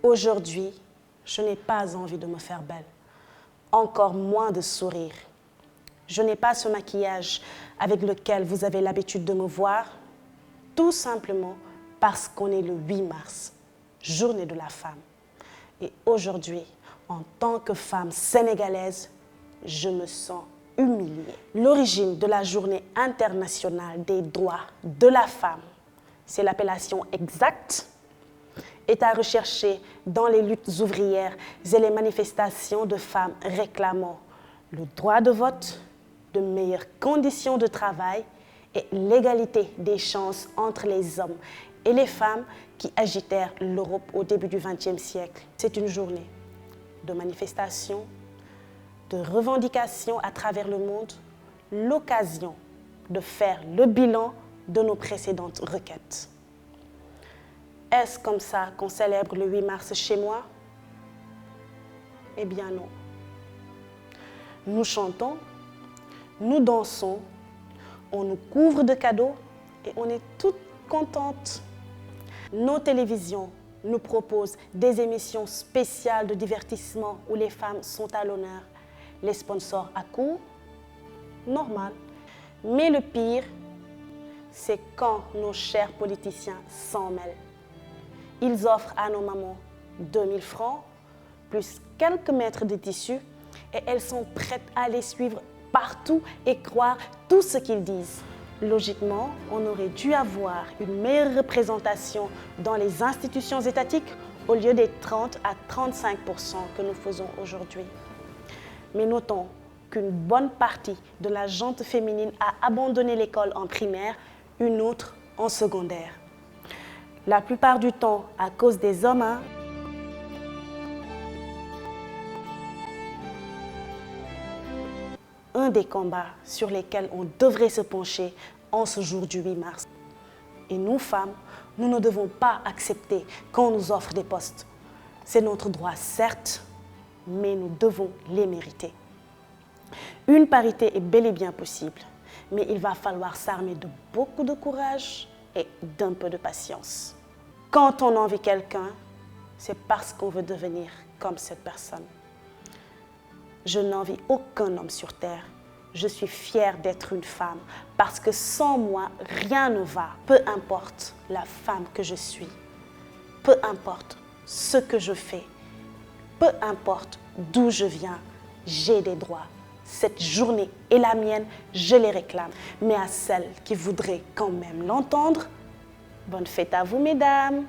Aujourd'hui, je n'ai pas envie de me faire belle, encore moins de sourire. Je n'ai pas ce maquillage avec lequel vous avez l'habitude de me voir, tout simplement parce qu'on est le 8 mars, journée de la femme. Et aujourd'hui, en tant que femme sénégalaise, je me sens humiliée. L'origine de la journée internationale des droits de la femme, c'est l'appellation exacte, est à rechercher dans les luttes ouvrières et les manifestations de femmes réclamant le droit de vote, de meilleures conditions de travail et l'égalité des chances entre les hommes et les femmes qui agitèrent l'Europe au début du XXe siècle. C'est une journée de manifestations, de revendications à travers le monde, l'occasion de faire le bilan de nos précédentes requêtes. Est-ce comme ça qu'on célèbre le 8 mars chez moi? Eh bien non. Nous chantons, nous dansons, on nous couvre de cadeaux et on est toutes contentes. Nos télévisions nous proposent des émissions spéciales de divertissement où les femmes sont à l'honneur. Les sponsors à court, normal. Mais le pire, c'est quand nos chers politiciens s'en mêlent. Ils offrent à nos mamans 2000 francs, plus quelques mètres de tissu, et elles sont prêtes à les suivre partout et croire tout ce qu'ils disent. Logiquement, on aurait dû avoir une meilleure représentation dans les institutions étatiques au lieu des 30 à 35% que nous faisons aujourd'hui. Mais notons qu'une bonne partie de la gente féminine a abandonné l'école en primaire, une autre en secondaire. La plupart du temps à cause des hommes. Un des combats sur lesquels on devrait se pencher en ce jour du 8 mars. Et nous, femmes, nous ne devons pas accepter qu'on nous offre des postes. C'est notre droit, certes, mais nous devons les mériter. Une parité est bel et bien possible, mais il va falloir s'armer de beaucoup de courage et d'un peu de patience. Quand on envie quelqu'un, c'est parce qu'on veut devenir comme cette personne. Je n'envie aucun homme sur terre. Je suis fière d'être une femme parce que sans moi, rien ne va. Peu importe la femme que je suis, peu importe ce que je fais, peu importe d'où je viens, j'ai des droits. Cette journée est la mienne, je les réclame. Mais à celles qui voudraient quand même l'entendre, bonne fête à vous, mesdames.